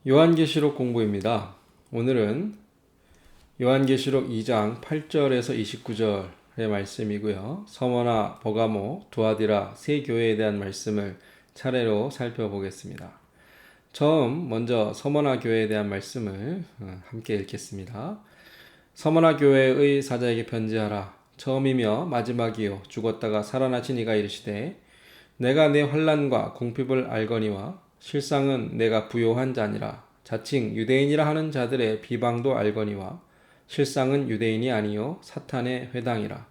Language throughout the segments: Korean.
요한계시록 공부입니다. 오늘은 요한계시록 2장 8절에서 29절의 말씀이고요. 서머나, 버가모, 두아디라 세 교회에 대한 말씀을 차례로 살펴보겠습니다. 먼저 서머나 교회에 대한 말씀을 함께 읽겠습니다. 서머나 교회의 사자에게 편지하라. 처음이며 마지막이요 죽었다가 살아나신 이가 이르시되 내가 내 환난과 궁핍을 알거니와 실상은 내가 부요한 자니라. 자칭 유대인이라 하는 자들의 비방도 알거니와 실상은 유대인이 아니요 사탄의 회당이라.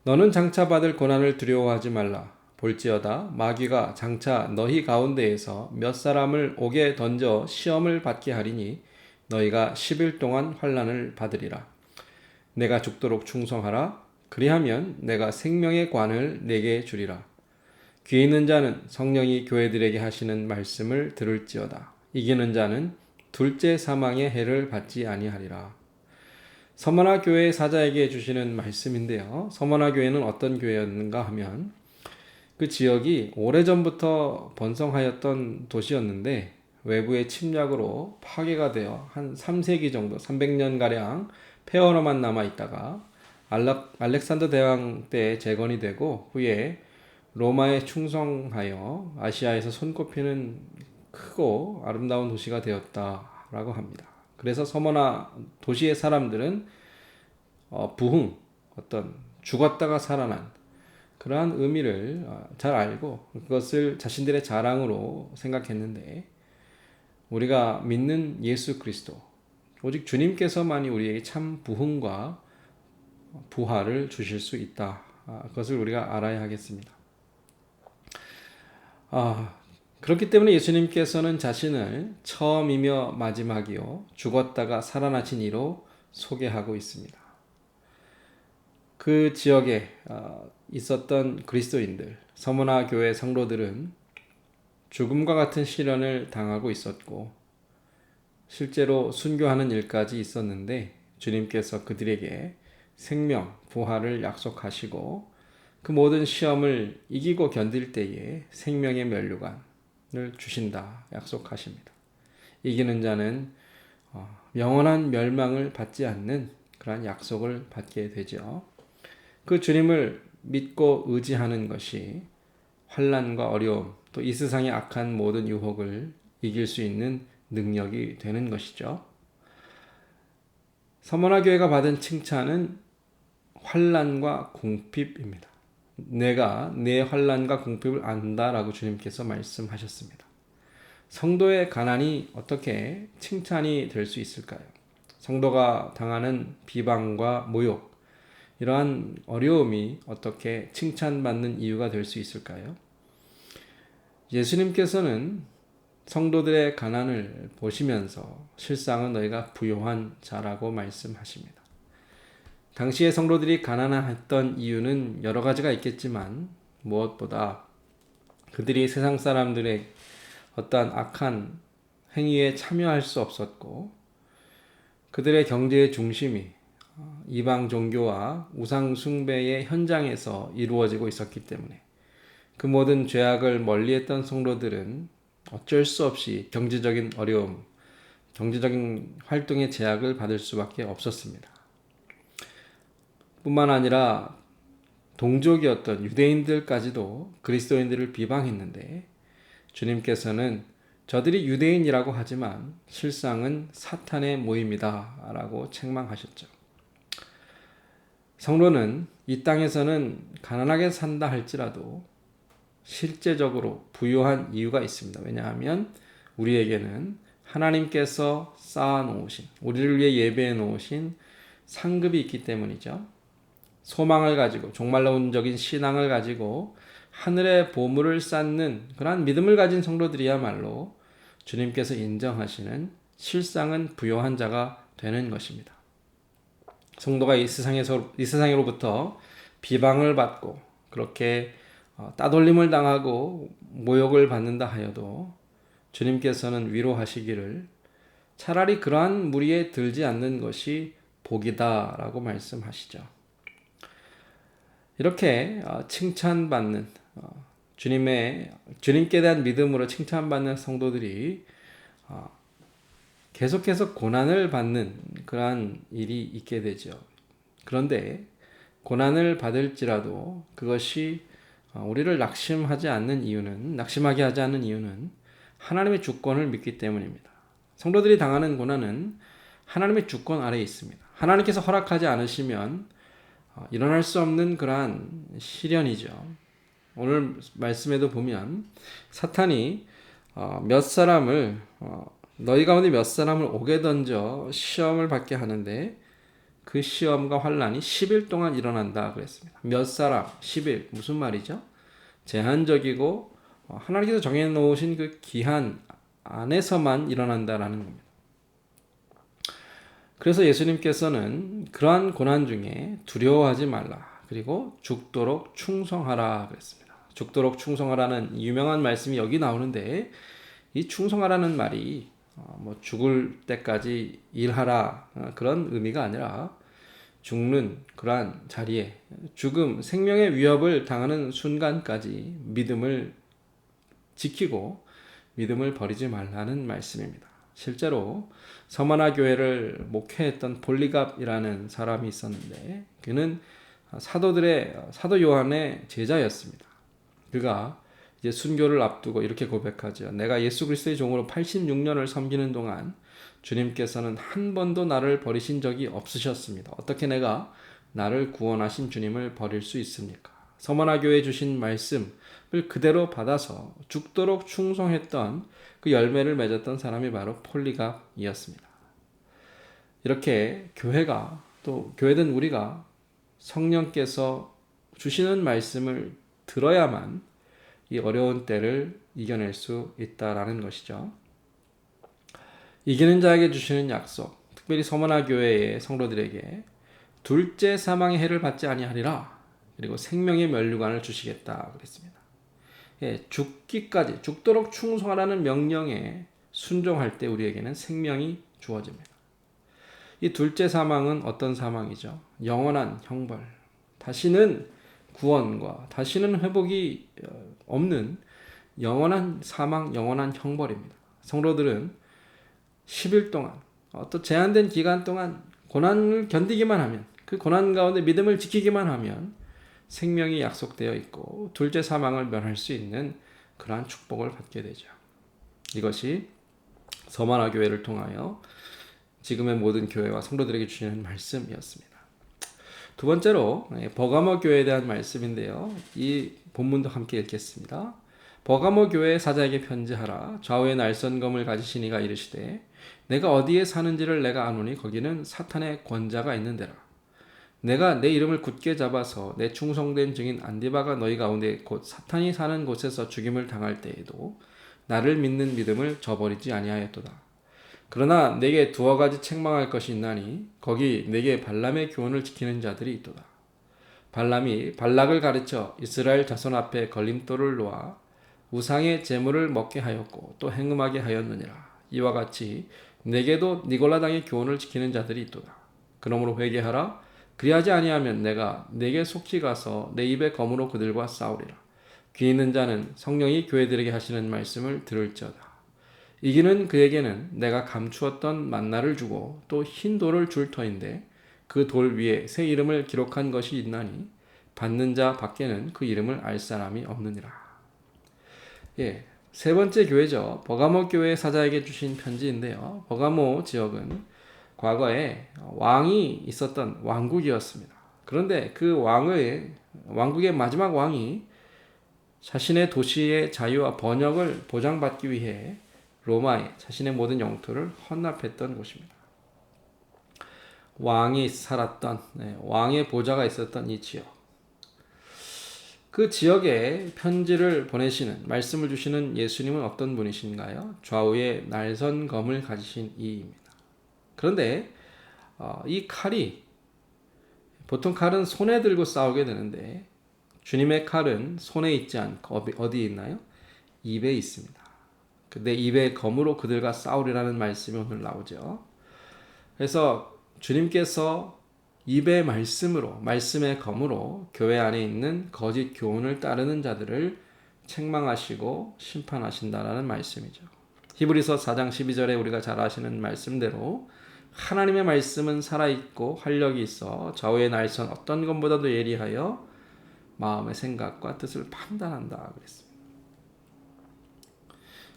너는 장차 받을 고난을 두려워하지 말라. 볼지어다 마귀가 장차 너희 가운데에서 몇 사람을 옥에 던져 시험을 받게 하리니 너희가 10일 동안 환난을 받으리라. 내가 죽도록 충성하라. 그리하면 내가 생명의 관을 내게 주리라. 귀 있는 자는 성령이 교회들에게 하시는 말씀을 들을지어다. 이기는 자는 둘째 사망의 해를 받지 아니하리라. 서머나 교회 사자에게 주시는 말씀인데요. 서머나 교회는 어떤 교회였는가 하면 그 지역이 오래전부터 번성하였던 도시였는데 외부의 침략으로 파괴가 되어 한 3세기 정도, 300년가량 폐허로만 남아있다가 알렉산더 대왕 때 재건이 되고 후에 로마에 충성하여 아시아에서 손꼽히는 크고 아름다운 도시가 되었다라고 합니다. 그래서 서머나 도시의 사람들은 부흥, 어떤 죽었다가 살아난 그러한 의미를 잘 알고 그것을 자신들의 자랑으로 생각했는데 우리가 믿는 예수 그리스도, 오직 주님께서만이 우리에게 참 부흥과 부활을 주실 수 있다. 그것을 우리가 알아야 하겠습니다. 그렇기 때문에 예수님께서는 자신을 처음이며 마지막이요 죽었다가 살아나신 이로 소개하고 있습니다. 그 지역에 있었던 그리스도인들, 서머나 교회 성도들은 죽음과 같은 시련을 당하고 있었고 실제로 순교하는 일까지 있었는데 주님께서 그들에게 생명, 부활을 약속하시고 그 모든 시험을 이기고 견딜 때에 생명의 면류관을 주신다 약속하십니다. 이기는 자는 영원한 멸망을 받지 않는 그러한 약속을 받게 되죠. 그 주님을 믿고 의지하는 것이 환난과 어려움, 또 이 세상의 악한 모든 유혹을 이길 수 있는 능력이 되는 것이죠. 서머나 교회가 받은 칭찬은 환난과 궁핍입니다. 내가 내 환난과 궁핍을 안다라고 주님께서 말씀하셨습니다. 성도의 가난이 어떻게 칭찬이 될 수 있을까요? 성도가 당하는 비방과 모욕, 이러한 어려움이 어떻게 칭찬받는 이유가 될 수 있을까요? 예수님께서는 성도들의 가난을 보시면서 실상은 너희가 부요한 자라고 말씀하십니다. 당시의 성도들이 가난했던 이유는 여러 가지가 있겠지만 무엇보다 그들이 세상 사람들의 어떠한 악한 행위에 참여할 수 없었고 그들의 경제의 중심이 이방 종교와 우상 숭배의 현장에서 이루어지고 있었기 때문에 그 모든 죄악을 멀리했던 성도들은 어쩔 수 없이 경제적인 어려움, 경제적인 활동의 제약을 받을 수밖에 없었습니다. 뿐만 아니라 동족이었던 유대인들까지도 그리스도인들을 비방했는데 주님께서는 저들이 유대인이라고 하지만 실상은 사탄의 모임이다 라고 책망하셨죠. 성도는 이 땅에서는 가난하게 산다 할지라도 실제적으로 부유한 이유가 있습니다. 왜냐하면 우리에게는 하나님께서 쌓아놓으신, 우리를 위해 예배해 놓으신 상급이 있기 때문이죠. 소망을 가지고 종말론적인 신앙을 가지고 하늘의 보물을 쌓는 그러한 믿음을 가진 성도들이야말로 주님께서 인정하시는 실상은 부요한 자가 되는 것입니다. 성도가 이 세상으로부터 비방을 받고 그렇게 따돌림을 당하고 모욕을 받는다 하여도 주님께서는 위로하시기를 차라리 그러한 무리에 들지 않는 것이 복이다라고 말씀하시죠. 이렇게 칭찬받는 주님께 대한 믿음으로 칭찬받는 성도들이 계속해서 고난을 받는 그러한 일이 있게 되죠. 그런데 고난을 받을지라도 그것이 우리를 낙심하게 하지 않는 이유는 하나님의 주권을 믿기 때문입니다. 성도들이 당하는 고난은 하나님의 주권 아래에 있습니다. 하나님께서 허락하지 않으시면 일어날 수 없는 그러한 시련이죠. 오늘 말씀에도 보면 사탄이 너희 가운데 몇 사람을 옥에 던져 시험을 받게 하는데 그 시험과 환난이 10일 동안 일어난다 그랬습니다. 몇 사람, 10일 무슨 말이죠? 제한적이고 하나님께서 정해놓으신 그 기한 안에서만 일어난다라는 겁니다. 그래서 예수님께서는 그러한 고난 중에 두려워하지 말라. 그리고 죽도록 충성하라 그랬습니다. 죽도록 충성하라는 유명한 말씀이 여기 나오는데 이 충성하라는 말이 죽을 때까지 일하라 그런 의미가 아니라 죽는 그러한 자리에 생명의 위협을 당하는 순간까지 믿음을 지키고 믿음을 버리지 말라는 말씀입니다. 실제로 서머나 교회를 목회했던 볼리갑이라는 사람이 있었는데 그는 사도 요한의 제자였습니다. 그가 이제 순교를 앞두고 이렇게 고백하죠. 내가 예수 그리스도의 종으로 86년을 섬기는 동안 주님께서는 한 번도 나를 버리신 적이 없으셨습니다. 어떻게 내가 나를 구원하신 주님을 버릴 수 있습니까? 서머나 교회에 주신 말씀을 그대로 받아서 죽도록 충성했던 그 열매를 맺었던 사람이 바로 폴리갑이었습니다. 이렇게 교회가 또 교회든 우리가 성령께서 주시는 말씀을 들어야만 이 어려운 때를 이겨낼 수 있다라는 것이죠. 이기는 자에게 주시는 약속, 특별히 서머나 교회의 성도들에게 둘째 사망의 해를 받지 아니하리라. 그리고 생명의 면류관을 주시겠다 그랬습니다. 죽도록 충성하라는 명령에 순종할 때 우리에게는 생명이 주어집니다. 이 둘째 사망은 어떤 사망이죠? 영원한 형벌. 다시는 구원과 다시는 회복이 없는 영원한 사망, 영원한 형벌입니다. 성도들은 10일 동안 또 제한된 기간 동안 고난을 견디기만 하면 그 고난 가운데 믿음을 지키기만 하면 생명이 약속되어 있고 둘째 사망을 면할 수 있는 그러한 축복을 받게 되죠. 이것이 서머나 교회를 통하여 지금의 모든 교회와 성도들에게 주시는 말씀이었습니다. 두 번째로 버가모 교회에 대한 말씀인데요. 이 본문도 함께 읽겠습니다. 버가모 교회 사자에게 편지하라. 좌우에 날선검을 가지신 이가 이르시되 내가 어디에 사는지를 내가 아노니 거기는 사탄의 권자가 있는 데라. 내가 내 이름을 굳게 잡아서 내 충성된 증인 안디바가 너희 가운데 곧 사탄이 사는 곳에서 죽임을 당할 때에도 나를 믿는 믿음을 저버리지 아니하였도다. 그러나 내게 두어 가지 책망할 것이 있나니 거기 내게 발람의 교훈을 지키는 자들이 있도다. 발람이 발락을 가르쳐 이스라엘 자손 앞에 걸림돌을 놓아 우상의 제물을 먹게 하였고 또 행음하게 하였느니라. 이와 같이 내게도 니골라당의 교훈을 지키는 자들이 있도다. 그러므로 회개하라. 그리하지 아니하면 내가 내게 속히 가서 내 입의 검으로 그들과 싸우리라. 귀 있는 자는 성령이 교회들에게 하시는 말씀을 들을지어다. 이기는 그에게는 내가 감추었던 만나를 주고 또 흰 돌을 줄 터인데 그 돌 위에 새 이름을 기록한 것이 있나니 받는 자 밖에는 그 이름을 알 사람이 없느니라. 세 번째 교회죠. 버가모 교회 사자에게 주신 편지인데요. 버가모 지역은 과거에 왕이 있었던 왕국이었습니다. 그런데 그 왕국의 마지막 왕이 자신의 도시의 자유와 번영을 보장받기 위해 로마에 자신의 모든 영토를 헌납했던 곳입니다. 왕이 살았던 왕의 보좌가 있었던 이 지역. 그 지역에 편지를 보내시는 말씀을 주시는 예수님은 어떤 분이신가요? 좌우에 날선검을 가지신 이입니다. 그런데 이 칼이 보통 칼은 손에 들고 싸우게 되는데 주님의 칼은 손에 있지 않고 어디에 있나요? 입에 있습니다. 근데 입의 검으로 그들과 싸우리라는 말씀이 오늘 나오죠. 그래서 주님께서 입의 말씀의 검으로 교회 안에 있는 거짓 교훈을 따르는 자들을 책망하시고 심판하신다라는 말씀이죠. 히브리서 4장 12절에 우리가 잘 아시는 말씀대로 하나님의 말씀은 살아있고 활력이 있어 좌우의 날선 어떤 것보다도 예리하여 마음의 생각과 뜻을 판단한다 그랬습니다.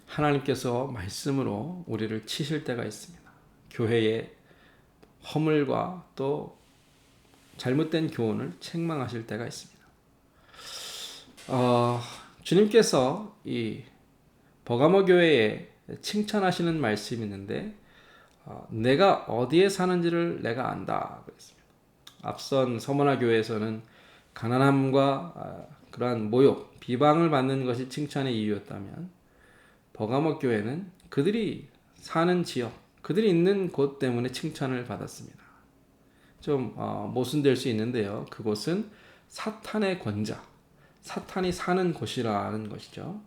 하나님께서 말씀으로 우리를 치실 때가 있습니다. 교회의 허물과 또 잘못된 교훈을 책망하실 때가 있습니다. 주님께서 이 버가모 교회에 칭찬하시는 말씀이 있는데 내가 어디에 사는지를 내가 안다 그랬습니다. 앞선 서머나 교회에서는 가난함과 그러한 모욕, 비방을 받는 것이 칭찬의 이유였다면 버가모 교회는 그들이 사는 지역, 그들이 있는 곳 때문에 칭찬을 받았습니다. 좀 모순될 수 있는데요. 그곳은 사탄의 권자, 사탄이 사는 곳이라는 것이죠.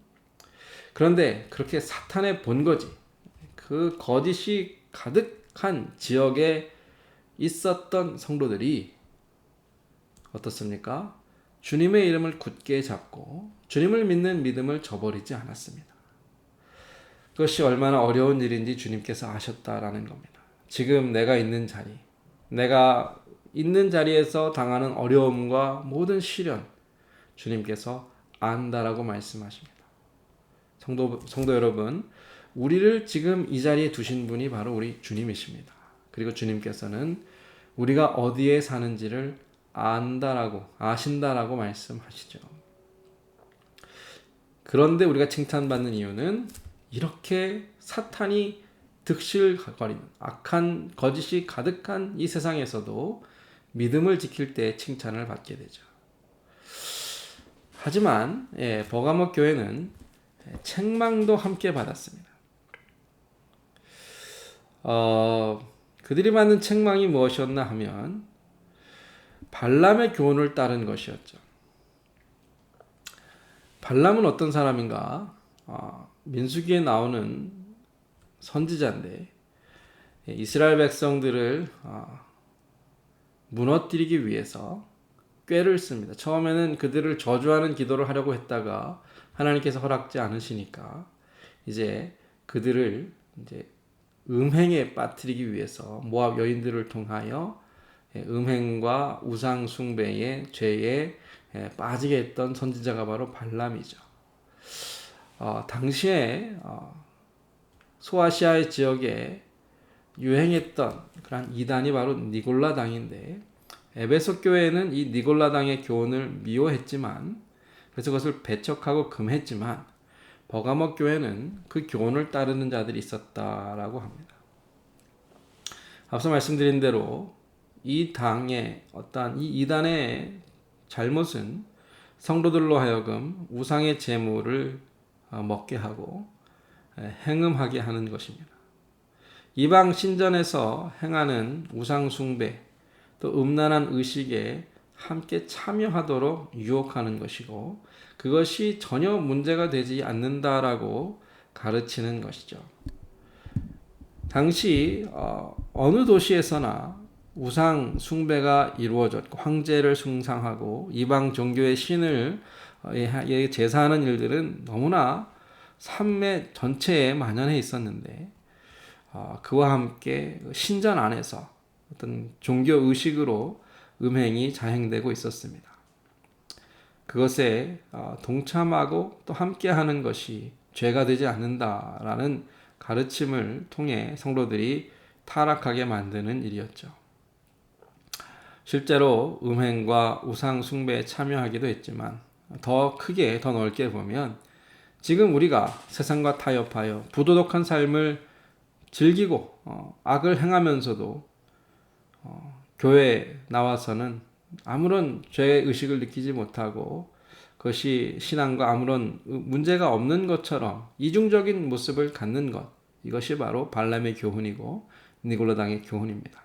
그런데 그렇게 사탄의 본거지, 그 거짓이 가득한 지역에 있었던 성도들이 어떻습니까? 주님의 이름을 굳게 잡고 주님을 믿는 믿음을 저버리지 않았습니다. 그것이 얼마나 어려운 일인지 주님께서 아셨다라는 겁니다. 지금 내가 있는 자리에서 당하는 어려움과 모든 시련, 주님께서 안다라고 말씀하십니다. 성도 여러분, 우리를 지금 이 자리에 두신 분이 바로 우리 주님이십니다. 그리고 주님께서는 우리가 어디에 사는지를 아신다라고 말씀하시죠. 그런데 우리가 칭찬받는 이유는 이렇게 사탄이 득실거리는 악한 거짓이 가득한 이 세상에서도 믿음을 지킬 때 칭찬을 받게 되죠. 하지만 버가모 교회는 책망도 함께 받았습니다. 그들이 받는 책망이 무엇이었나 하면 발람의 교훈을 따른 것이었죠. 발람은 어떤 사람인가? 민수기에 나오는 선지자인데 이스라엘 백성들을 무너뜨리기 위해서 꾀를 씁니다. 처음에는 그들을 저주하는 기도를 하려고 했다가 하나님께서 허락지 않으시니까 이제 그들을 음행에 빠뜨리기 위해서 모압 여인들을 통하여 음행과 우상 숭배의 죄에 빠지게 했던 선지자가 바로 발람이죠. 당시에 소아시아 지역에 유행했던 그런 이단이 바로 니골라당인데 에베소 교회는 이 니골라당의 교훈을 미워했지만 그래서 그것을 배척하고 금했지만 버가모 교회는 그 교훈을 따르는 자들이 있었다라고 합니다. 앞서 말씀드린 대로 이 당의 어떠한 이 이단의 잘못은 성도들로 하여금 우상의 제물을 먹게 하고 행음하게 하는 것입니다. 이방 신전에서 행하는 우상 숭배 또 음란한 의식에 함께 참여하도록 유혹하는 것이고 그것이 전혀 문제가 되지 않는다라고 가르치는 것이죠. 당시 어느 도시에서나 우상 숭배가 이루어졌고 황제를 숭상하고 이방 종교의 신을 제사하는 일들은 너무나 삶의 전체에 만연해 있었는데 그와 함께 신전 안에서 어떤 종교 의식으로 음행이 자행되고 있었습니다. 그것에 동참하고 또 함께하는 것이 죄가 되지 않는다라는 가르침을 통해 성도들이 타락하게 만드는 일이었죠. 실제로 음행과 우상 숭배에 참여하기도 했지만 더 크게 더 넓게 보면 지금 우리가 세상과 타협하여 부도덕한 삶을 즐기고 악을 행하면서도 교회에 나와서는 아무런 죄의식을 느끼지 못하고 그것이 신앙과 아무런 문제가 없는 것처럼 이중적인 모습을 갖는 것, 이것이 바로 발람의 교훈이고 니골라당의 교훈입니다.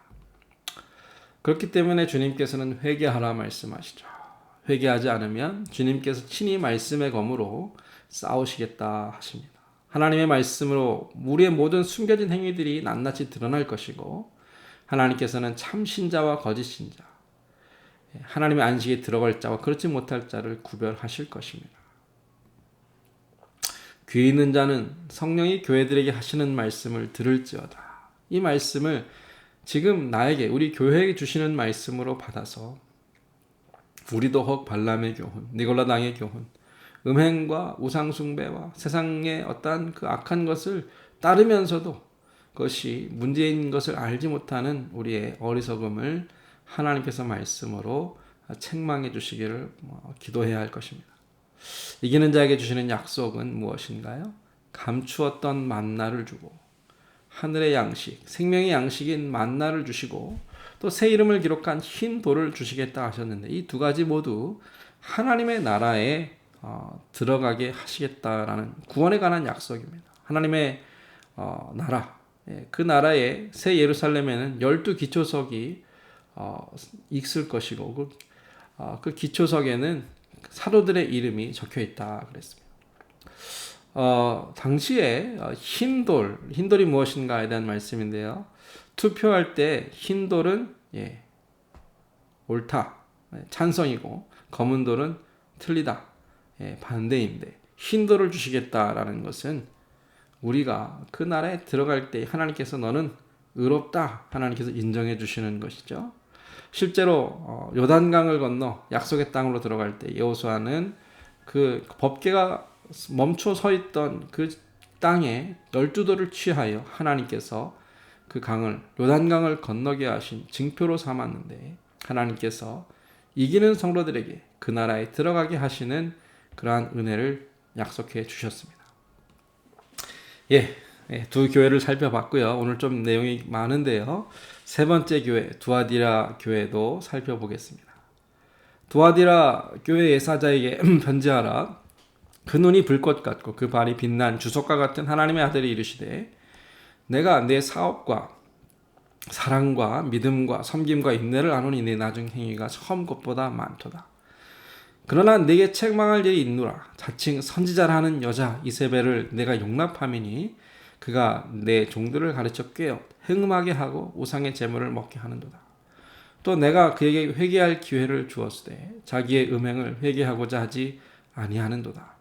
그렇기 때문에 주님께서는 회개하라 말씀하시죠. 회개하지 않으면 주님께서 친히 말씀의 검으로 싸우시겠다 하십니다. 하나님의 말씀으로 우리의 모든 숨겨진 행위들이 낱낱이 드러날 것이고 하나님께서는 참 신자와 거짓 신자, 하나님의 안식에 들어갈 자와 그렇지 못할 자를 구별하실 것입니다. 귀 있는 자는 성령이 교회들에게 하시는 말씀을 들을지어다. 이 말씀을 지금 나에게 우리 교회에게 주시는 말씀으로 받아서 우리도 혹 발람의 교훈, 니골라당의 교훈, 음행과 우상숭배와 세상의 어떠한 그 악한 것을 따르면서도 그것이 문제인 것을 알지 못하는 우리의 어리석음을 하나님께서 말씀으로 책망해 주시기를 기도해야 할 것입니다. 이기는 자에게 주시는 약속은 무엇인가요? 감추었던 만나를 주고 하늘의 양식, 생명의 양식인 만나를 주시고 또 새 이름을 기록한 흰 돌을 주시겠다 하셨는데 이 두 가지 모두 하나님의 나라에 들어가게 하시겠다라는 구원에 관한 약속입니다. 하나님의 나라, 그 나라의 새 예루살렘에는 12기초석이 있을 것이고 그 기초석에는 사도들의 이름이 적혀 있다 그랬습니다. 당시에 흰돌이 무엇인가에 대한 말씀인데요. 투표할 때 흰돌은 옳다, 찬성이고 검은 돌은 틀리다, 반대인데 흰돌을 주시겠다라는 것은 우리가 그 나라에 들어갈 때 하나님께서 너는 의롭다 하나님께서 인정해 주시는 것이죠. 실제로 요단강을 건너 약속의 땅으로 들어갈 때 여호수아는 그 법궤가 멈춰 서 있던 그 땅에 12돌을 취하여 하나님께서 그 강을 요단강을 건너게 하신 징표로 삼았는데 하나님께서 이기는 성도들에게 그 나라에 들어가게 하시는 그러한 은혜를 약속해 주셨습니다. 두 교회를 살펴봤고요. 오늘 좀 내용이 많은데요. 세 번째 교회 두아디라 교회도 살펴보겠습니다. 두아디라 교회 예사자에게 편지하라. 그 눈이 불꽃 같고 그 발이 빛난 주석과 같은 하나님의 아들이 이르시되 내가 내 사업과 사랑과 믿음과 섬김과 인내를 아노니 내 나중 행위가 처음 것보다 많도다. 그러나 내게 책망할 일이 있노라. 자칭 선지자라 하는 여자 이세벨을 내가 용납함이니 그가 내 종들을 가르쳐 꾀어 행음하게 하고 우상의 제물을 먹게 하는도다. 또 내가 그에게 회개할 기회를 주었으되 자기의 음행을 회개하고자 하지 아니하는도다.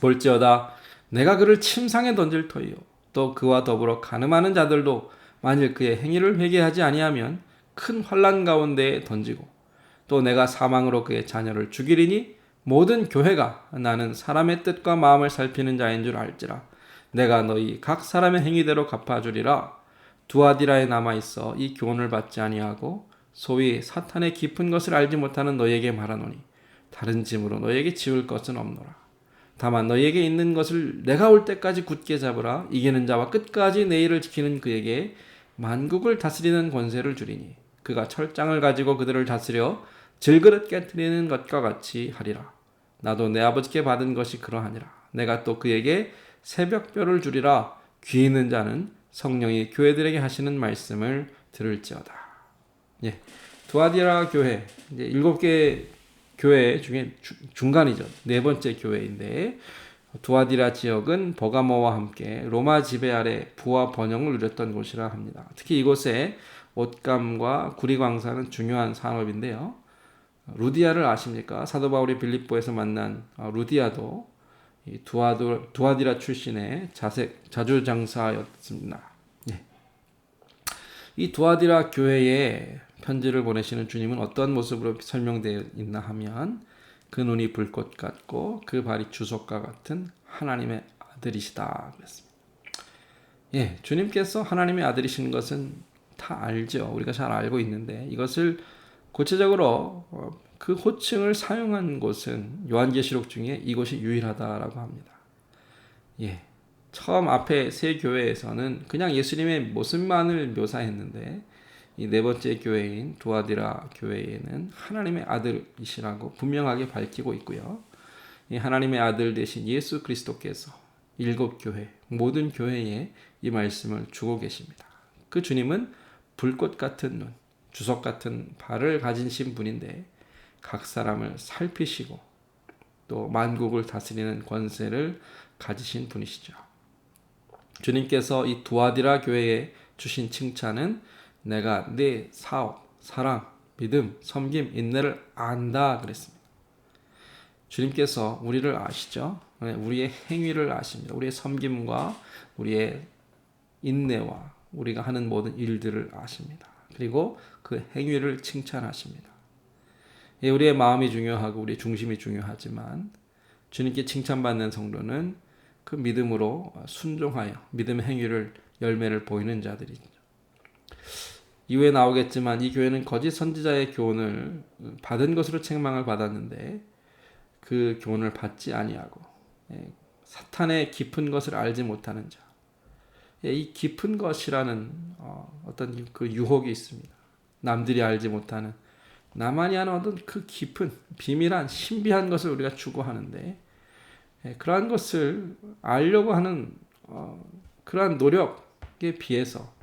볼지어다 내가 그를 침상에 던질 터이요 또 그와 더불어 간음하는 자들도 만일 그의 행위를 회개하지 아니하면 큰 환난 가운데에 던지고 또 내가 사망으로 그의 자녀를 죽이리니 모든 교회가 나는 사람의 뜻과 마음을 살피는 자인 줄 알지라. 내가 너희 각 사람의 행위대로 갚아주리라. 두아디라에 남아있어 이 교훈을 받지 아니하고 소위 사탄의 깊은 것을 알지 못하는 너희에게 말하노니 다른 짐으로 너희에게 지울 것은 없노라. 다만 너희에게 있는 것을 내가 올 때까지 굳게 잡으라. 이기는 자와 끝까지 내 일을 지키는 그에게 만국을 다스리는 권세를 주리니 그가 철장을 가지고 그들을 다스려 질그릇 깨트리는 것과 같이 하리라. 나도 내 아버지께 받은 것이 그러하니라. 내가 또 그에게 새벽별을 주리라. 귀 있는 자는 성령이 교회들에게 하시는 말씀을 들을지어다. 두아디라 교회, 이제 7개 교회 중에 중간이죠. 네 번째 교회인데 두아디라 지역은 버가모와 함께 로마 지배 아래 부와 번영을 누렸던 곳이라 합니다. 특히 이곳에 옷감과 구리광사는 중요한 산업인데요. 루디아를 아십니까? 사도 바울이 빌립보에서 만난 루디아도 이 두아디라 출신의 자주장사였습니다. 이 두아디라 교회에 편지를 보내시는 주님은 어떤 모습으로 설명되어 있나 하면 그 눈이 불꽃 같고 그 발이 주석과 같은 하나님의 아들이시다 그랬습니다. 주님께서 하나님의 아들이신 것은 다 알죠. 우리가 잘 알고 있는데 이것을 구체적으로 그 호칭을 사용한 곳은 요한계시록 중에 이곳이 유일하다라고 합니다. 처음 앞에 세 교회에서는 그냥 예수님의 모습만을 묘사했는데 이 네 번째 교회인 두아디라 교회에는 하나님의 아들이시라고 분명하게 밝히고 있고요. 이 하나님의 아들 되신 예수 그리스도께서 7교회 모든 교회에 이 말씀을 주고 계십니다. 그 주님은 불꽃 같은 눈, 주석 같은 발을 가지신 분인데 각 사람을 살피시고 또 만국을 다스리는 권세를 가지신 분이시죠. 주님께서 이 두아디라 교회에 주신 칭찬은 내가 네 사업, 사랑, 믿음, 섬김, 인내를 안다 그랬습니다. 주님께서 우리를 아시죠? 우리의 행위를 아십니다. 우리의 섬김과 우리의 인내와 우리가 하는 모든 일들을 아십니다. 그리고 그 행위를 칭찬하십니다. 우리의 마음이 중요하고 우리의 중심이 중요하지만 주님께 칭찬받는 성도는 그 믿음으로 순종하여 믿음의 행위를 열매를 보이는 자들이죠. 이후에 나오겠지만 이 교회는 거짓 선지자의 교훈을 받은 것으로 책망을 받았는데 그 교훈을 받지 아니하고 사탄의 깊은 것을 알지 못하는 자. 이 깊은 것이라는 어떤 그 유혹이 있습니다. 남들이 알지 못하는 나만이 아는 어떤 그 깊은 비밀한 신비한 것을 우리가 추구하는데 그러한 것을 알려고 하는 그러한 노력에 비해서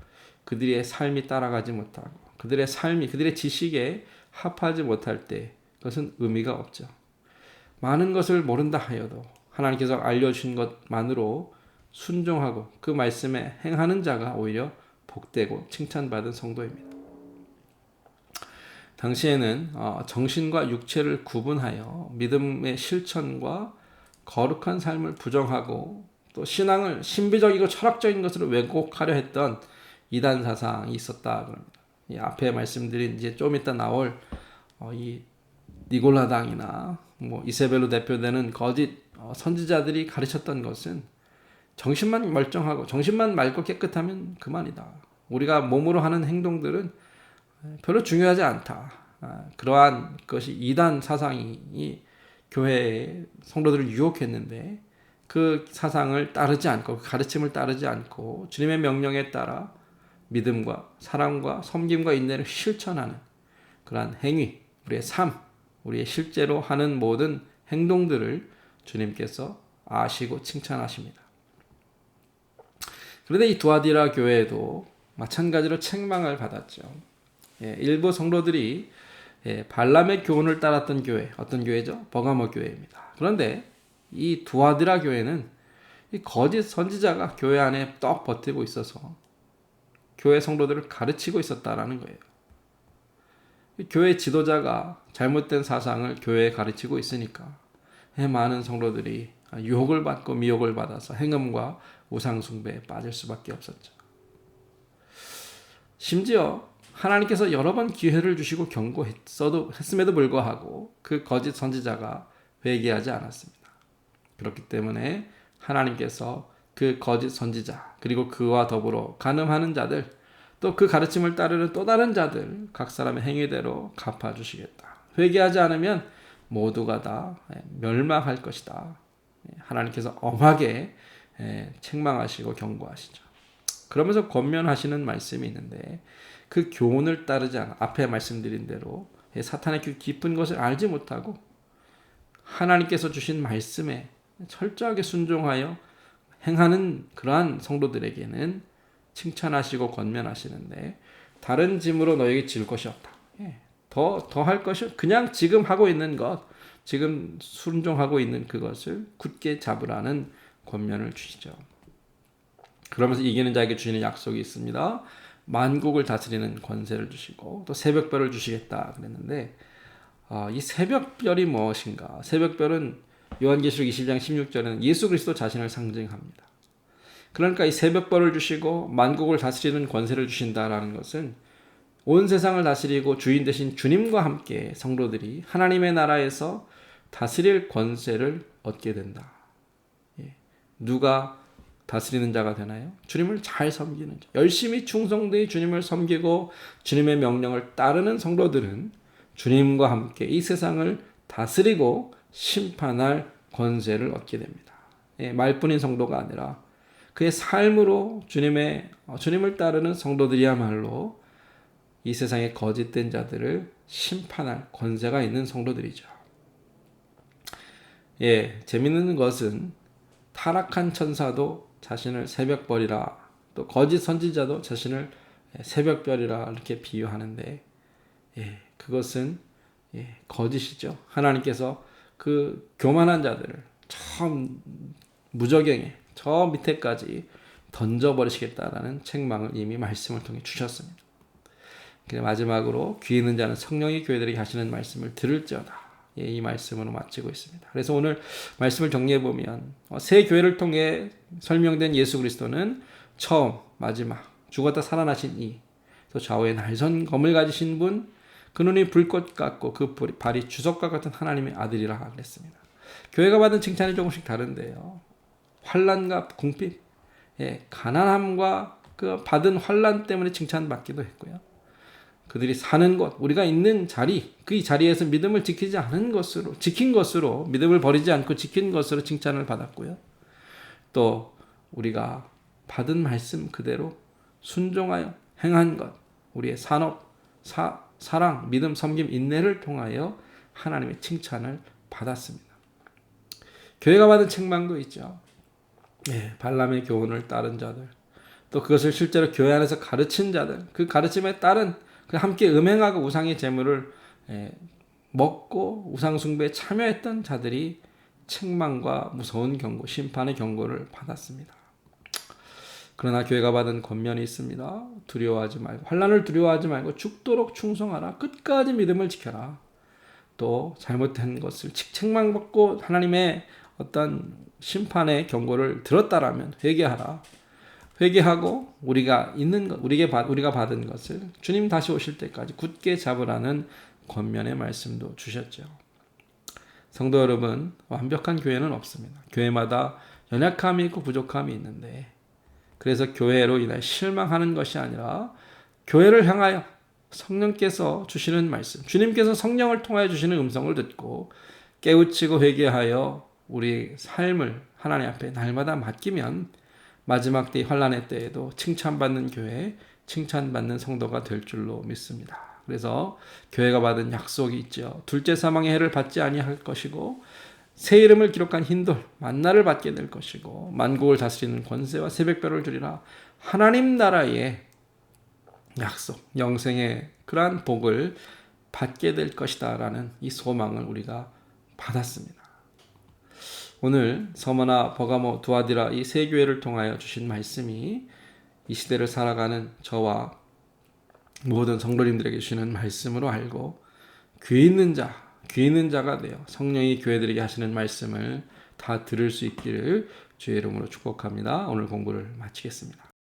그들의 삶이 따라가지 못하고 그들의 삶이 그들의 지식에 합하지 못할 때 그것은 의미가 없죠. 많은 것을 모른다 하여도 하나님께서 알려주신 것만으로 순종하고 그 말씀에 행하는 자가 오히려 복되고 칭찬받은 성도입니다. 당시에는 정신과 육체를 구분하여 믿음의 실천과 거룩한 삶을 부정하고 또 신앙을 신비적이고 철학적인 것으로 왜곡하려 했던 이단 사상이 있었다 그럽니다. 이 앞에 말씀드린 이제 좀 이따 나올 이 니골라당이나 이세벨로 대표되는 거짓 선지자들이 가르쳤던 것은 정신만 멀쩡하고 정신만 맑고 깨끗하면 그만이다. 우리가 몸으로 하는 행동들은 별로 중요하지 않다. 그러한 것이 이단 사상이 교회의 성도들을 유혹했는데 그 사상을 따르지 않고 그 가르침을 따르지 않고 주님의 명령에 따라 믿음과 사랑과 섬김과 인내를 실천하는 그러한 행위, 우리의 삶, 우리의 실제로 하는 모든 행동들을 주님께서 아시고 칭찬하십니다. 그런데 이 두아디라 교회에도 마찬가지로 책망을 받았죠. 일부 성도들이 발람의 교훈을 따랐던 교회, 어떤 교회죠? 버가모 교회입니다. 그런데 이 두아디라 교회는 이 거짓 선지자가 교회 안에 떡 버티고 있어서 교회 성도들을 가르치고 있었다라는 거예요. 교회 지도자가 잘못된 사상을 교회에 가르치고 있으니까 많은 성도들이 유혹을 받고 미혹을 받아서 행음과 우상숭배에 빠질 수밖에 없었죠. 심지어 하나님께서 여러 번 기회를 주시고 경고했음에도 불구하고 그 거짓 선지자가 회개하지 않았습니다. 그렇기 때문에 하나님께서 그 거짓 선지자 그리고 그와 더불어 간음하는 자들 또 그 가르침을 따르는 또 다른 자들 각 사람의 행위대로 갚아주시겠다. 회개하지 않으면 모두가 다 멸망할 것이다. 하나님께서 엄하게 책망하시고 경고하시죠. 그러면서 권면하시는 말씀이 있는데 그 교훈을 따르지 않아 앞에 말씀드린 대로 사탄의 깊은 것을 알지 못하고 하나님께서 주신 말씀에 철저하게 순종하여 행하는 그러한 성도들에게는 칭찬하시고 권면하시는데 다른 짐으로 너에게 질 것이 없다. 더 할 것이 그냥 지금 하고 있는 것, 지금 순종하고 있는 그것을 굳게 잡으라는 권면을 주시죠. 그러면서 이기는 자에게 주시는 약속이 있습니다. 만국을 다스리는 권세를 주시고 또 새벽별을 주시겠다 그랬는데 이 새벽별이 무엇인가? 새벽별은 요한계시록 20장 16절에는 예수 그리스도 자신을 상징합니다. 그러니까 이 새벽별을 주시고 만국을 다스리는 권세를 주신다라는 것은 온 세상을 다스리고 주인 되신 주님과 함께 성도들이 하나님의 나라에서 다스릴 권세를 얻게 된다. 누가 다스리는 자가 되나요? 주님을 잘 섬기는 자. 열심히 충성되이 주님을 섬기고 주님의 명령을 따르는 성도들은 주님과 함께 이 세상을 다스리고 심판할 권세를 얻게 됩니다. 말뿐인 성도가 아니라 그의 삶으로 주님을 따르는 성도들이야말로 이 세상의 거짓된 자들을 심판할 권세가 있는 성도들이죠. 재밌는 것은 타락한 천사도 자신을 새벽별이라 또 거짓 선지자도 자신을 새벽별이라 이렇게 비유하는데 그것은 거짓이죠. 하나님께서 그 교만한 자들을 처음 무저갱에 저 밑에까지 던져버리시겠다라는 책망을 이미 말씀을 통해 주셨습니다. 마지막으로 귀 있는 자는 성령이 교회들에게 하시는 말씀을 들을지어다. 이 말씀으로 마치고 있습니다. 그래서 오늘 말씀을 정리해 보면 새 교회를 통해 설명된 예수 그리스도는 처음, 마지막, 죽었다 살아나신 이, 또 좌우에 날선 검을 가지신 분, 그 눈이 불꽃 같고 그 발이 주석과 같은 하나님의 아들이라 그랬습니다. 교회가 받은 칭찬이 조금씩 다른데요. 환난과 궁핍, 가난함과 그 받은 환난 때문에 칭찬받기도 했고요. 그들이 사는 곳, 우리가 있는 자리, 그 자리에서 믿음을 지키지 않은 것으로, 지킨 것으로, 믿음을 버리지 않고 지킨 것으로 칭찬을 받았고요. 또 우리가 받은 말씀 그대로 순종하여 행한 것, 우리의 산업, 사랑, 믿음, 섬김, 인내를 통하여 하나님의 칭찬을 받았습니다. 교회가 받은 책망도 있죠. 발람의 교훈을 따른 자들, 또 그것을 실제로 교회 안에서 가르친 자들, 그 가르침에 따른 그 함께 음행하고 우상의 제물을 먹고 우상 숭배에 참여했던 자들이 책망과 무서운 경고, 심판의 경고를 받았습니다. 그러나 교회가 받은 권면이 있습니다. 두려워하지 말고, 환난을 두려워하지 말고 죽도록 충성하라. 끝까지 믿음을 지켜라. 또 잘못된 것을 책망받고 하나님의 어떤 심판의 경고를 들었다라면 회개하라. 회개하고 우리가 있는 것, 우리가 받은 것을 주님 다시 오실 때까지 굳게 잡으라는 권면의 말씀도 주셨죠. 성도 여러분, 완벽한 교회는 없습니다. 교회마다 연약함이 있고 부족함이 있는데, 그래서 교회로 인해 실망하는 것이 아니라 교회를 향하여 성령께서 주시는 말씀, 주님께서 성령을 통하여 주시는 음성을 듣고 깨우치고 회개하여 우리 삶을 하나님 앞에 날마다 맡기면 마지막 때의 환난의 때에도 칭찬받는 교회, 칭찬받는 성도가 될 줄로 믿습니다. 그래서 교회가 받은 약속이 있죠. 둘째 사망의 해를 받지 아니할 것이고 새 이름을 기록한 흰돌 만나를 받게 될 것이고 만국을 다스리는 권세와 새벽별을 주리라. 하나님 나라의 약속, 영생의 그러한 복을 받게 될 것이다 라는 이 소망을 우리가 받았습니다. 오늘 서머나, 버가모, 두아디라 이 세 교회를 통하여 주신 말씀이 이 시대를 살아가는 저와 모든 성도님들에게 주시는 말씀으로 알고 귀 있는 자가 되어 성령이 교회들에게 하시는 말씀을 다 들을 수 있기를 주의 이름으로 축복합니다. 오늘 공부를 마치겠습니다.